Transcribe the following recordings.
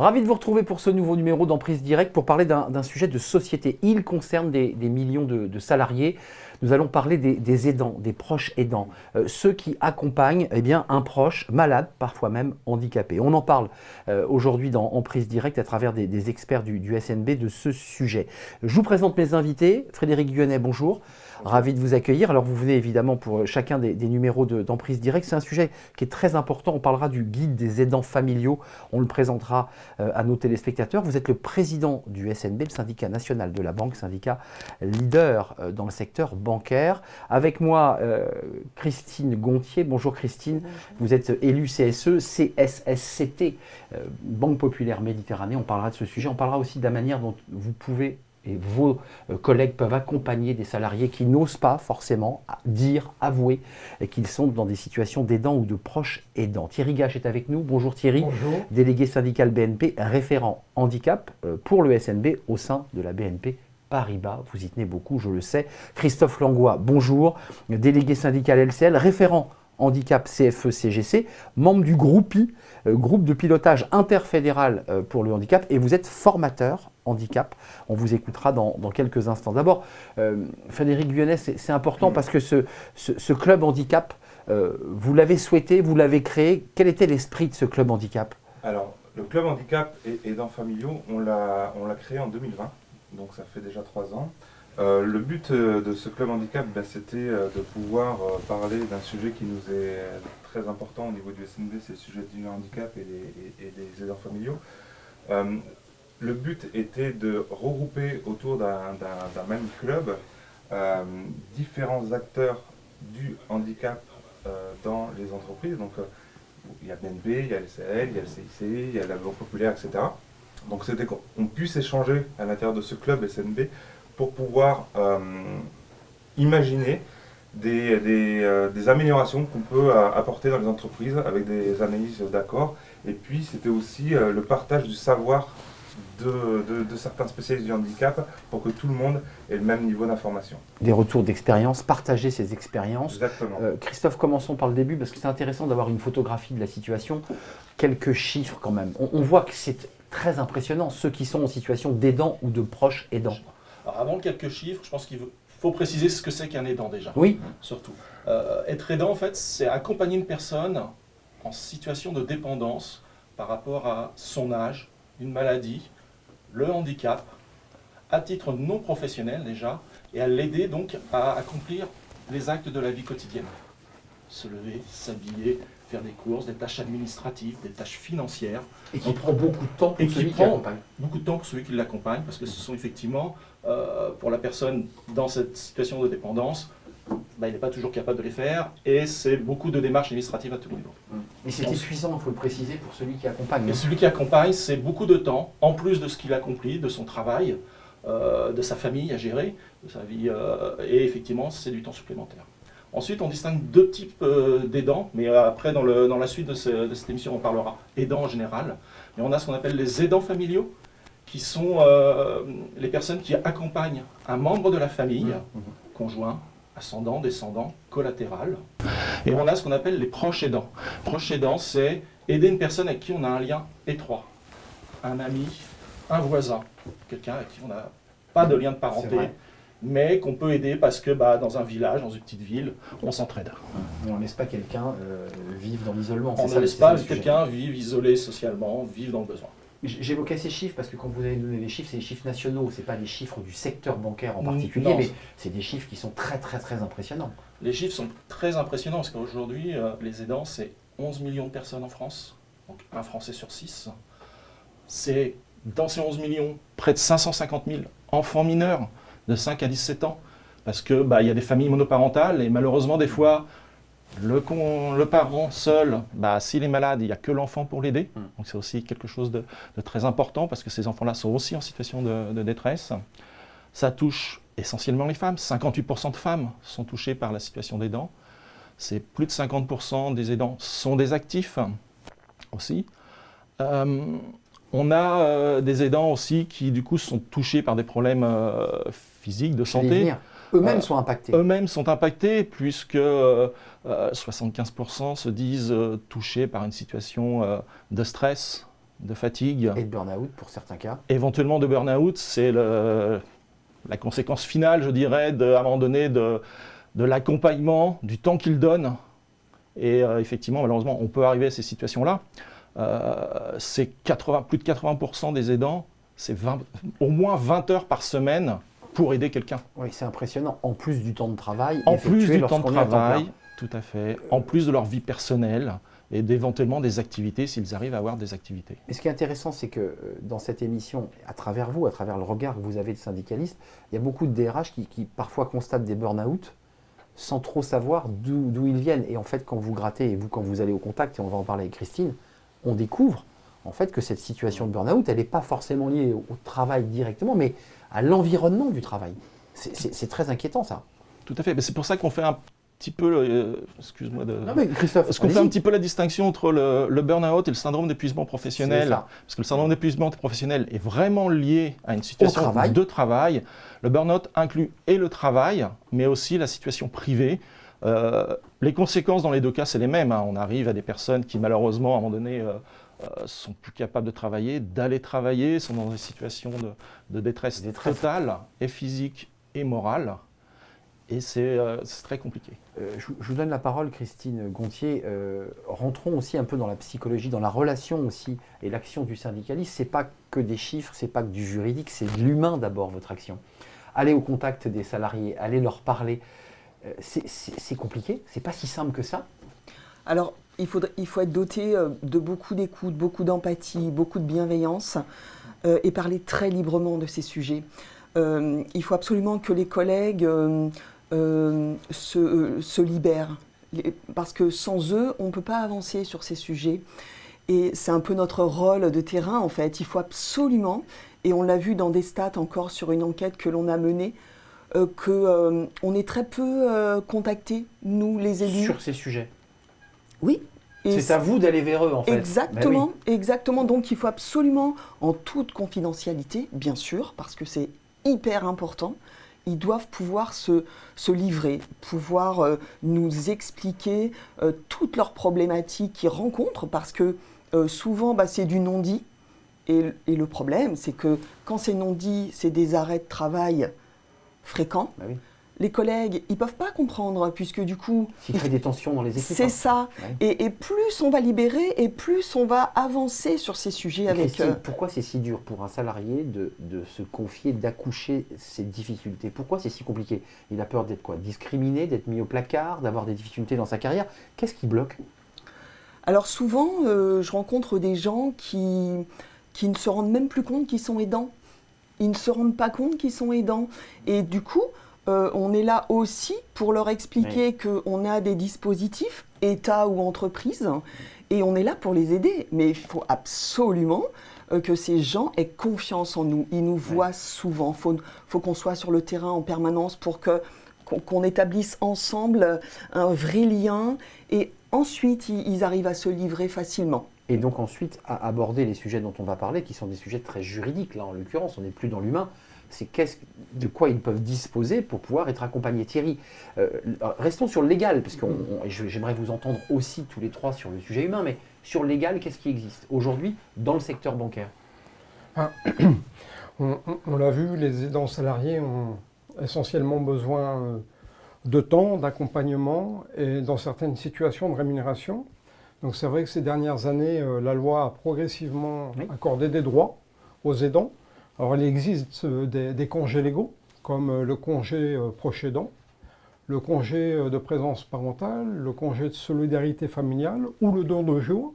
Ravi de vous retrouver pour ce nouveau numéro d'Emprise Directe pour parler d'un sujet de société. Il concerne des millions de salariés. Nous allons parler des aidants, des proches aidants, ceux qui accompagnent un proche malade, parfois même handicapé. On en parle aujourd'hui dans Emprise Directe à travers des experts du SNB de ce sujet. Je vous présente mes invités. Frédéric Guenet, bonjour. Ravi de vous accueillir. Alors vous venez évidemment pour chacun des numéros d'Emprise Directe. C'est un sujet qui est très important. On parlera du guide des aidants familiaux. On le présentera à nos téléspectateurs. Vous êtes le président du SNB, le syndicat national de la banque, syndicat leader dans le secteur bancaire. Avec moi, Christine Gontier. Bonjour Christine. Bonjour. Vous êtes élue CSE, CSSCT, Banque Populaire Méditerranée. On parlera de ce sujet. On parlera aussi de la manière dont vous pouvez et vos collègues peuvent accompagner des salariés qui n'osent pas forcément dire, avouer qu'ils sont dans des situations d'aidants ou de proches aidants. Thierry Gache est avec nous. Bonjour Thierry. Bonjour. Délégué syndical BNP, référent handicap pour le SNB au sein de la BNP Paribas. Vous y tenez beaucoup, je le sais. Christophe Langlois, bonjour. Délégué syndical LCL, référent handicap CFE-CGC, membre du GROUPI, groupe de pilotage interfédéral pour le handicap, et vous êtes formateur handicap. On vous écoutera dans quelques instants. D'abord, Frédéric Guenet, c'est important parce que ce club handicap, vous l'avez souhaité, vous l'avez créé. Quel était l'esprit de ce club handicap? Alors, le club handicap et aidants familiaux, on l'a créé en 2020, donc ça fait déjà 3 ans. Le but de ce club handicap, c'était de pouvoir parler d'un sujet qui nous est très important au niveau du SNB, c'est le sujet du handicap et des aidants familiaux. Le but était de regrouper autour d'un même club différents acteurs du handicap dans les entreprises. Donc il y a BNP, il y a LCL, il y a le CIC, il y a la Banque Populaire, etc. Donc c'était qu'on puisse échanger à l'intérieur de ce club SNB pour pouvoir imaginer des améliorations qu'on peut apporter dans les entreprises avec des analyses d'accords. Et puis c'était aussi le partage du savoir de certains spécialistes du handicap pour que tout le monde ait le même niveau d'information. Des retours d'expérience, partager ces expériences. Exactement. Christophe, commençons par le début parce que c'est intéressant d'avoir une photographie de la situation. Quelques chiffres quand même. On voit que c'est très impressionnant, ceux qui sont en situation d'aidant ou de proches aidants. Alors avant quelques chiffres, je pense qu'il faut préciser ce que c'est qu'un aidant déjà. Oui. Surtout. Être aidant, en fait, c'est accompagner une personne en situation de dépendance par rapport à son âge, une maladie, le handicap, à titre non professionnel déjà, et à l'aider donc à accomplir les actes de la vie quotidienne. Se lever, s'habiller, faire des courses, des tâches administratives, des tâches financières. Et qui prend beaucoup de temps pour celui qui accompagne. Beaucoup de temps pour celui qui l'accompagne, parce que ce sont effectivement, pour la personne dans cette situation de dépendance, il n'est pas toujours capable de les faire, et c'est beaucoup de démarches administratives à tous les niveaux. Et c'est épuisant, il faut le préciser, pour celui qui accompagne. Et celui qui accompagne, c'est beaucoup de temps, en plus de ce qu'il a accompli, de son travail, de sa famille à gérer, de sa vie, et effectivement, c'est du temps supplémentaire. Ensuite, on distingue 2 types d'aidants, mais après, dans la suite de cette émission, on parlera aidants en général. Mais on a ce qu'on appelle les aidants familiaux, qui sont les personnes qui accompagnent un membre de la famille, conjoint, ascendant, descendant, collatéral. Et on a ce qu'on appelle les proches aidants. Proches aidants, c'est aider une personne avec qui on a un lien étroit. Un ami, un voisin, quelqu'un avec qui on n'a pas de lien de parenté, mais qu'on peut aider parce que dans un village, dans une petite ville, on s'entraide. On ne laisse pas quelqu'un vivre dans l'isolement. On ne laisse pas quelqu'un vivre isolé socialement, vivre dans le besoin. J'évoquais ces chiffres parce que quand vous avez donné les chiffres, c'est des chiffres nationaux, ce n'est pas des chiffres du secteur bancaire en particulier, non, mais c'est des chiffres qui sont très impressionnants. Les chiffres sont très impressionnants parce qu'aujourd'hui, les aidants, c'est 11 millions de personnes en France, donc un Français sur 6. C'est dans ces 11 millions, près de 550 000 enfants mineurs de 5 à 17 ans, parce que y a des familles monoparentales et malheureusement des fois le parent seul, s'il est malade, il n'y a que l'enfant pour l'aider. Donc c'est aussi quelque chose de très important parce que ces enfants-là sont aussi en situation de détresse. Ça touche essentiellement les femmes. 58% de femmes sont touchées par la situation d'aidant. C'est plus de 50% des aidants sont des actifs aussi. On a des aidants aussi qui du coup sont touchés par des problèmes physiques, de santé. Eux-mêmes sont impactés. Eux-mêmes sont impactés puisque 75% se disent touchés par une situation de stress, de fatigue. Et de burn-out pour certains cas. Éventuellement de burn-out, c'est la conséquence finale, je dirais, à un moment donné, de l'accompagnement, du temps qu'il donne. Et effectivement, malheureusement, on peut arriver à ces situations-là. C'est plus de 80% des aidants, c'est au moins 20 heures par semaine pour aider quelqu'un. Oui, c'est impressionnant. En plus du temps de travail. En plus du temps de lorsqu'on est à travail, plein. tout à fait. En plus de leur vie personnelle et éventuellement des activités, s'ils arrivent à avoir des activités. Et ce qui est intéressant, c'est que dans cette émission, à travers vous, à travers le regard que vous avez de syndicaliste, il y a beaucoup de DRH qui parfois constatent des burn-out sans trop savoir d'où ils viennent. Et en fait, quand vous grattez, et vous, quand vous allez au contact, et on va en parler avec Christine, on découvre en fait que cette situation de burn-out, elle n'est pas forcément liée au travail directement, mais à l'environnement du travail. C'est très inquiétant, ça. Tout à fait. Mais c'est pour ça qu'on fait un petit peu, excuse-moi Non mais Christophe, parce qu'on fait un petit peu la distinction entre le burn-out et le syndrome d'épuisement professionnel. Parce que le syndrome d'épuisement professionnel est vraiment lié à une situation de travail. Le burn-out inclut et le travail, mais aussi la situation privée. Les conséquences dans les deux cas, c'est les mêmes. On arrive à des personnes qui, malheureusement, à un moment donné, sont plus capables de travailler, d'aller travailler, sont dans des situations de détresse totale, et physique et morale. Et c'est très compliqué. Je vous donne la parole, Christine Gontier. Rentrons aussi un peu dans la psychologie, dans la relation aussi, et l'action du syndicaliste. Ce n'est pas que des chiffres, ce n'est pas que du juridique, c'est de l'humain d'abord, votre action. Allez au contact des salariés, allez leur parler. C'est compliqué, c'est pas si simple que ça. Alors, il faut être doté de beaucoup d'écoute, beaucoup d'empathie, beaucoup de bienveillance et parler très librement de ces sujets. Il faut absolument que les collègues se libèrent, parce que sans eux, on ne peut pas avancer sur ces sujets. Et c'est un peu notre rôle de terrain, en fait. Il faut absolument, et on l'a vu dans des stats encore sur une enquête que l'on a menée, qu'on est très peu contactés, nous, les élus. Sur ces sujets. Oui. C'est à vous d'aller vers eux, en fait. Exactement, Ben oui. exactement. Donc, il faut absolument, en toute confidentialité, bien sûr, parce que c'est hyper important, ils doivent pouvoir se livrer, pouvoir nous expliquer toutes leurs problématiques qu'ils rencontrent, parce que souvent, c'est du non-dit. Et le problème, c'est que quand c'est non-dit, c'est des arrêts de travail fréquents. Ben oui. Les collègues, ils ne peuvent pas comprendre, puisque du coup... Il crée des tensions dans les équipes. C'est ça. Ouais. Et plus on va libérer, et plus on va avancer sur ces sujets avec... Pourquoi c'est si dur pour un salarié de se confier, d'accoucher ses difficultés? Pourquoi c'est si compliqué? Il a peur d'être quoi? Discriminé, d'être mis au placard, d'avoir des difficultés dans sa carrière? Qu'est-ce qui bloque? Alors souvent, je rencontre des gens qui ne se rendent même plus compte qu'ils sont aidants. Ils ne se rendent pas compte qu'ils sont aidants. Et du coup... on est là aussi pour leur expliquer qu'on a des dispositifs, État ou entreprise, et on est là pour les aider. Mais il faut absolument que ces gens aient confiance en nous. Ils nous voient souvent. Il faut qu'on soit sur le terrain en permanence pour qu'on établisse ensemble un vrai lien. Et ensuite, ils arrivent à se livrer facilement. Et donc ensuite, à aborder les sujets dont on va parler, qui sont des sujets très juridiques. Là, en l'occurrence, on n'est plus dans l'humain. C'est de quoi ils peuvent disposer pour pouvoir être accompagnés. Thierry, restons sur le légal, parce que j'aimerais vous entendre aussi tous les trois sur le sujet humain, mais sur le légal, qu'est-ce qui existe aujourd'hui dans le secteur bancaire? On l'a vu, les aidants salariés ont essentiellement besoin de temps, d'accompagnement et dans certaines situations de rémunération. Donc c'est vrai que ces dernières années, la loi a progressivement accordé des droits aux aidants. Alors, il existe des congés légaux, comme le congé proche aidant, le congé de présence parentale, le congé de solidarité familiale ou le don de jour.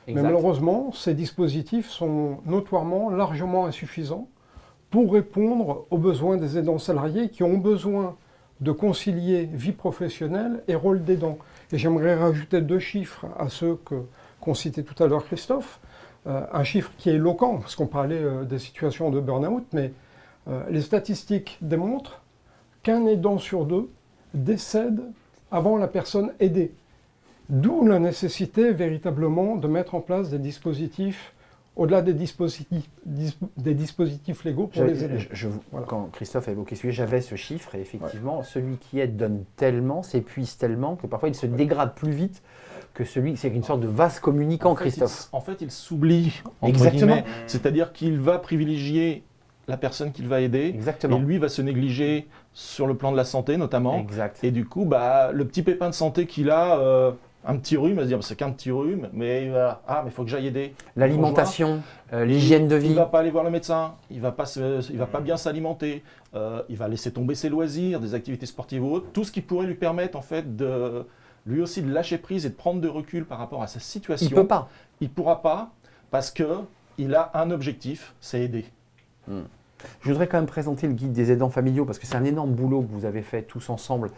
Exact. Mais malheureusement, ces dispositifs sont notoirement largement insuffisants pour répondre aux besoins des aidants salariés qui ont besoin de concilier vie professionnelle et rôle d'aidant. Et j'aimerais rajouter 2 chiffres à ceux qu'ont cités tout à l'heure Christophe. Un chiffre qui est éloquent, parce qu'on parlait des situations de burn-out, mais les statistiques démontrent qu'un aidant sur 2 décède avant la personne aidée. D'où la nécessité véritablement de mettre en place des dispositifs au-delà des dispositifs légaux pour les aider. Voilà. Quand Christophe a évoqué ce sujet, j'avais ce chiffre et effectivement, celui qui aide donne tellement, s'épuise tellement que parfois il se dégrade plus vite que celui, c'est une sorte de vase communicant, Christophe. En fait, il s'oublie, entre Exactement. guillemets. C'est-à-dire qu'il va privilégier la personne qu'il va aider, Exactement. et lui va se négliger sur le plan de la santé notamment. Exact. Et du coup, le petit pépin de santé qu'il a, un petit rhume, il va se dire c'est qu'un petit rhume, mais mais il faut que j'aille aider. L'alimentation, l'hygiène de Il vie. ne va pas aller voir le médecin, il va pas bien s'alimenter, il va laisser tomber ses loisirs, des activités sportives ou autres, tout ce qui pourrait lui permettre en fait lui aussi de lâcher prise et de prendre de recul par rapport à sa situation. Il ne peut pas. Il ne pourra pas parce qu'il a un objectif, c'est aider. Je voudrais quand même présenter le guide des aidants familiaux parce que c'est un énorme boulot que vous avez fait tous ensemble.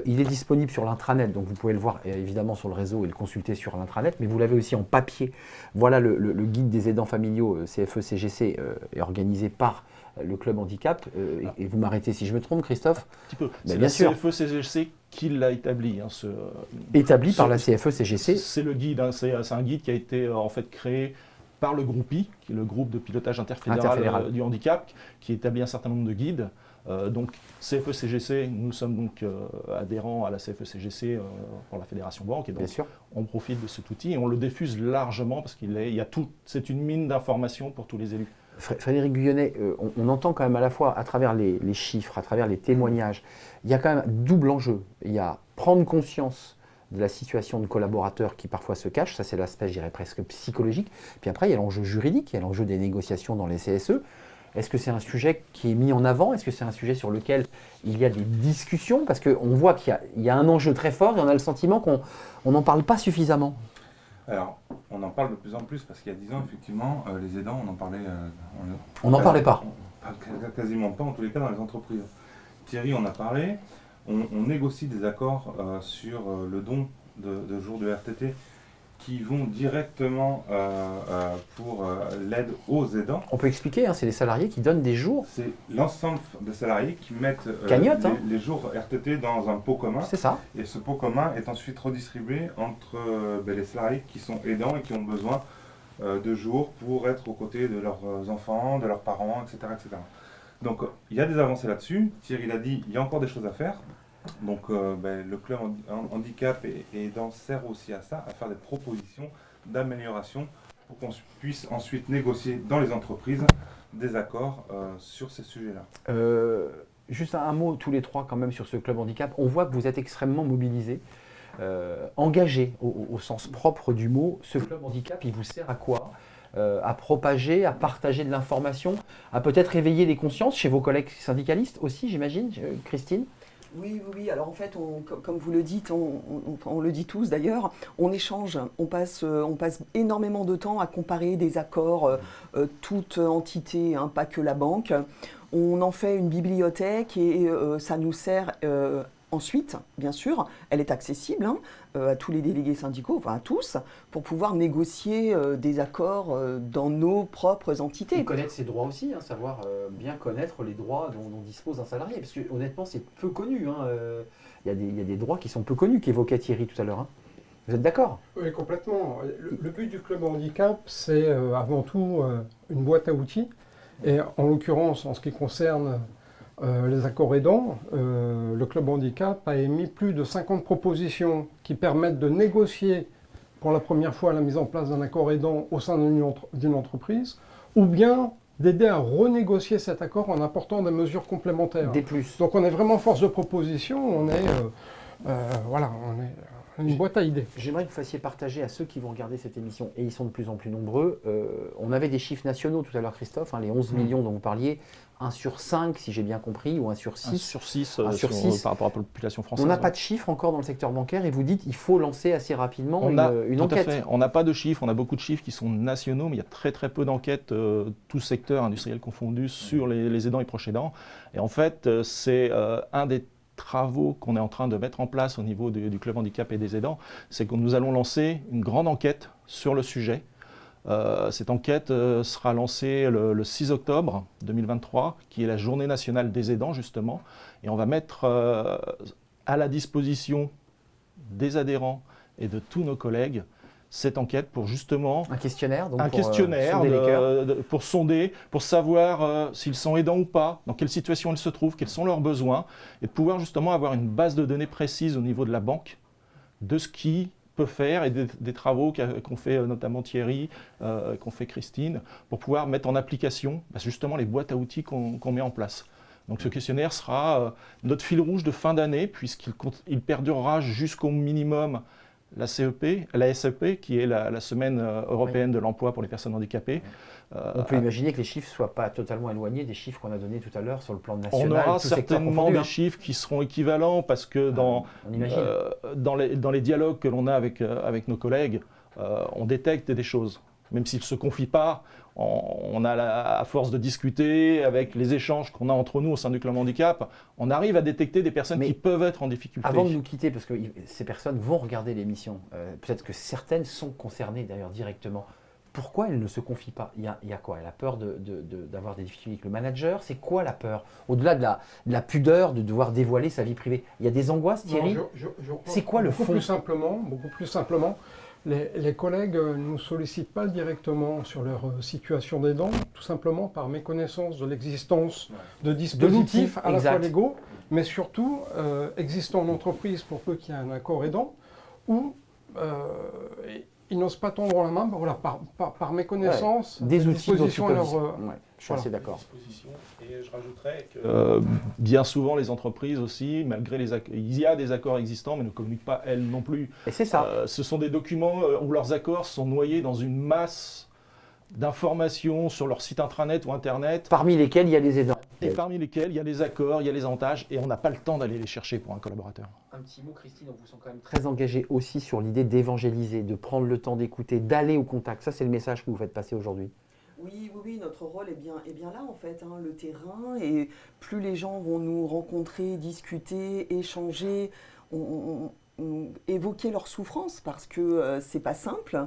Il est disponible sur l'intranet, donc vous pouvez le voir évidemment sur le réseau et le consulter sur l'intranet, mais vous l'avez aussi en papier. Voilà le guide des aidants familiaux CFE-CGC est organisé par le club handicap. Et vous m'arrêtez si je me trompe, Christophe. Un petit peu. Ben, C'est bien la sûr. CFE-CGC qui l'a établi. Établi par la CFE-CGC. C'est le guide, c'est un guide qui a été en fait créé par le GROUPI, qui est le groupe de pilotage interfédéral du handicap, qui établit un certain nombre de guides. Donc CFE-CGC, nous sommes donc adhérents à la CFE-CGC pour la Fédération Banque, et donc on profite de cet outil et on le diffuse largement parce c'est une mine d'informations pour tous les élus. Frédéric Guyonnet, on entend quand même à la fois à travers les chiffres, à travers les témoignages, il y a quand même un double enjeu. Il y a prendre conscience de la situation de collaborateurs qui parfois se cachent, ça c'est l'aspect, je dirais, presque psychologique. Puis après, il y a l'enjeu juridique, il y a l'enjeu des négociations dans les CSE. Est-ce que c'est un sujet qui est mis en avant? Est-ce que c'est un sujet sur lequel il y a des discussions? Parce qu'on voit qu'il y a un enjeu très fort et on a le sentiment qu'on n'en parle pas suffisamment. Alors, on en parle de plus en plus parce qu'il y a 10 ans, effectivement, les aidants, on en parlait... on n'en parlait pas. Quasiment pas, en tous les cas, dans les entreprises. Thierry, on a parlé. On négocie des accords sur le don de jours de RTT qui vont directement pour l'aide aux aidants. On peut expliquer, c'est les salariés qui donnent des jours. C'est l'ensemble des salariés qui mettent les jours RTT dans un pot commun. C'est ça. Et ce pot commun est ensuite redistribué entre les salariés qui sont aidants et qui ont besoin de jours pour être aux côtés de leurs enfants, de leurs parents, etc. etc. Donc il y a des avancées là-dessus. Thierry l'a dit, il y a encore des choses à faire. Donc le club handicap et aidants sert aussi à ça, à faire des propositions d'amélioration pour qu'on puisse ensuite négocier dans les entreprises des accords sur ces sujets-là. Juste un mot tous les trois quand même sur ce club handicap. On voit que vous êtes extrêmement mobilisés, engagés au sens propre du mot. Ce club handicap, il vous sert à quoi? À propager, à partager de l'information, à peut-être éveiller les consciences chez vos collègues syndicalistes aussi, j'imagine, Christine? Oui. Alors en fait, comme vous le dites, on le dit tous d'ailleurs, on échange, on passe énormément de temps à comparer des accords, toute entité, pas que la banque. On en fait une bibliothèque et ça nous sert ensuite, bien sûr, elle est accessible à tous les délégués syndicaux, enfin à tous, pour pouvoir négocier des accords dans nos propres entités. Et connaître ses droits aussi, savoir bien connaître les droits dont dispose un salarié, parce que honnêtement c'est peu connu. Il y a des droits qui sont peu connus, qu'évoquait Thierry tout à l'heure. Vous êtes d'accord? Oui, complètement. Le but du club handicap, c'est avant tout une boîte à outils. Et en l'occurrence, en ce qui concerne les accords aidants, le club handicap a émis plus de 50 propositions qui permettent de négocier pour la première fois la mise en place d'un accord aidant au sein d'une entreprise, ou bien d'aider à renégocier cet accord en apportant des mesures complémentaires. Des plus. Donc on est vraiment force de proposition, on est une boîte à idées. J'aimerais que vous fassiez partager à ceux qui vont regarder cette émission, et ils sont de plus en plus nombreux. On avait des chiffres nationaux tout à l'heure, Christophe, les 11 millions dont vous parliez, 1 sur 5 si j'ai bien compris, ou 1 sur 6. 1 sur 6, 1 sur 6. Par rapport à la population française. On n'a pas de chiffres encore dans le secteur bancaire et vous dites qu'il faut lancer assez rapidement une tout enquête. À fait. On n'a pas de chiffres, on a beaucoup de chiffres qui sont nationaux, mais il y a très très peu d'enquêtes, tout secteur industriel confondu, sur les aidants et proches aidants. Et en fait, c'est un des travaux qu'on est en train de mettre en place au niveau du club handicap et des aidants, c'est que nous allons lancer une grande enquête sur le sujet. Cette enquête sera lancée le 6 octobre 2023, qui est la journée nationale des aidants justement, et on va mettre à la disposition des adhérents et de tous nos collègues cette enquête pour justement Un questionnaire, donc un pour, questionnaire sonder les cœurs. pour sonder, pour savoir s'ils sont aidants ou pas, dans quelle situation ils se trouvent, quels sont leurs besoins, et de pouvoir justement avoir une base de données précise au niveau de la banque de ce qui peut faire et des travaux qu'ont fait notamment Thierry, qu'ont fait Christine, pour pouvoir mettre en application justement les boîtes à outils qu'on met en place. Donc ce questionnaire sera notre fil rouge de fin d'année, puisqu'il perdurera jusqu'au minimum la SEP, qui est la semaine européenne de l'emploi pour les personnes handicapées. On peut imaginer que les chiffres ne soient pas totalement éloignés des chiffres qu'on a donnés tout à l'heure sur le plan national. On aura tout secteur certainement confondu, des hein. chiffres qui seront équivalents, parce que On imagine. dans les dialogues que l'on a avec nos collègues, on détecte des choses. Même s'ils ne se confient pas, on a à force de discuter, avec les échanges qu'on a entre nous au sein du Club Handicap, on arrive à détecter des personnes Mais qui peuvent être en difficulté. Avant de nous quitter, parce que ces personnes vont regarder l'émission, peut-être que certaines sont concernées d'ailleurs directement. Pourquoi elles ne se confient pas ? Il y a quoi ? Elle a peur d'avoir des difficultés avec le manager. C'est quoi la peur ? Au-delà de la pudeur de devoir dévoiler sa vie privée. Il y a des angoisses, Thierry ? C'est quoi le fond ? Beaucoup plus simplement, les collègues ne nous sollicitent pas directement sur leur situation d'aidant, tout simplement par méconnaissance de l'existence de dispositifs à la fois légaux, mais surtout existants en entreprise pour peu qu'il y ait un accord aidant, où ils n'osent pas tendre la main par méconnaissance des outils dispositions à leur... je suis assez d'accord. Et je rajouterais que bien souvent les entreprises aussi, malgré il y a des accords existants, mais ne communiquent pas elles non plus. Et c'est ça. Ce sont des documents où leurs accords sont noyés dans une masse d'informations sur leur site intranet ou internet. Parmi lesquels il y a les aidants. Et parmi lesquels il y a les accords, il y a les avantages, et on n'a pas le temps d'aller les chercher pour un collaborateur. Un petit mot, Christine, on vous sent quand même très engagée aussi sur l'idée d'évangéliser, de prendre le temps d'écouter, d'aller au contact. Ça, c'est le message que vous faites passer aujourd'hui. Oui, notre rôle est bien là en fait, hein, le terrain, et plus les gens vont nous rencontrer, discuter, échanger, évoquer leurs souffrances, parce que c'est pas simple,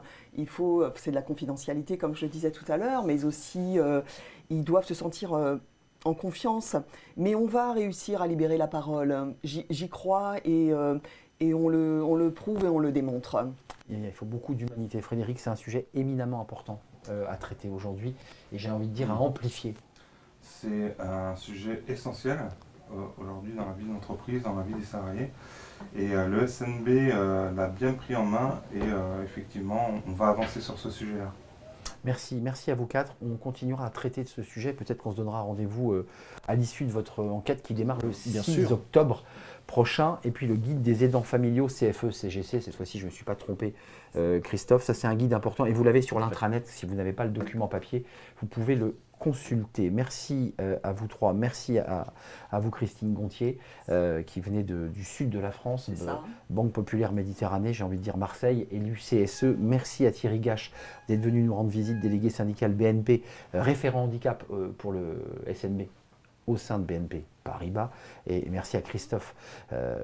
c'est de la confidentialité comme je le disais tout à l'heure, mais aussi ils doivent se sentir en confiance, mais on va réussir à libérer la parole, j'y crois, et on le prouve et on le démontre. Il faut beaucoup d'humanité. Frédéric, c'est un sujet éminemment important à traiter aujourd'hui, et j'ai envie de dire à amplifier. C'est un sujet essentiel aujourd'hui dans la vie de l'entreprise, dans la vie des salariés, et le SNB l'a bien pris en main, et effectivement on va avancer sur ce sujet-là. Merci à vous quatre. On continuera à traiter de ce sujet. Peut-être qu'on se donnera rendez-vous à l'issue de votre enquête qui démarre le 6 octobre prochain. Et puis le guide des aidants familiaux CFE-CGC, cette fois-ci je ne me suis pas trompé Christophe, ça c'est un guide important et vous l'avez sur l'intranet. Si vous n'avez pas le document papier, vous pouvez le consulter. Merci à vous trois, merci à vous Christine Gontier qui venait du sud de la France, de Banque Populaire Méditerranée, j'ai envie de dire Marseille, et l'UCSE. Merci à Thierry Gache d'être venu nous rendre visite, délégué syndical BNP, référent handicap pour le SNB au sein de BNP Paribas, et merci à Christophe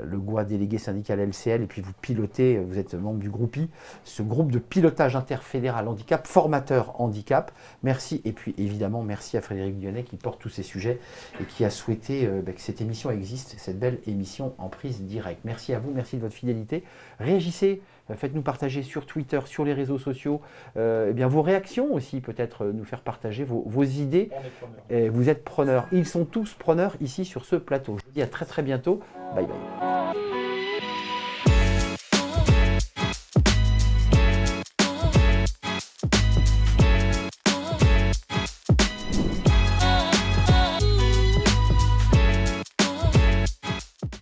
Legois, délégué syndical LCL, et puis vous pilotez, vous êtes membre du GROUPI, ce groupe de pilotage interfédéral handicap, formateur handicap. Merci, et puis évidemment merci à Frédéric Dionnet qui porte tous ces sujets et qui a souhaité que cette émission existe, cette belle émission en prise directe. Merci à vous, merci de votre fidélité. Réagissez, faites-nous partager sur Twitter, sur les réseaux sociaux, vos réactions aussi, peut-être nous faire partager vos idées. On est preneurs. Vous êtes preneurs. Ils sont tous preneurs ici sur ce plateau. Je vous dis à très bientôt. Bye bye.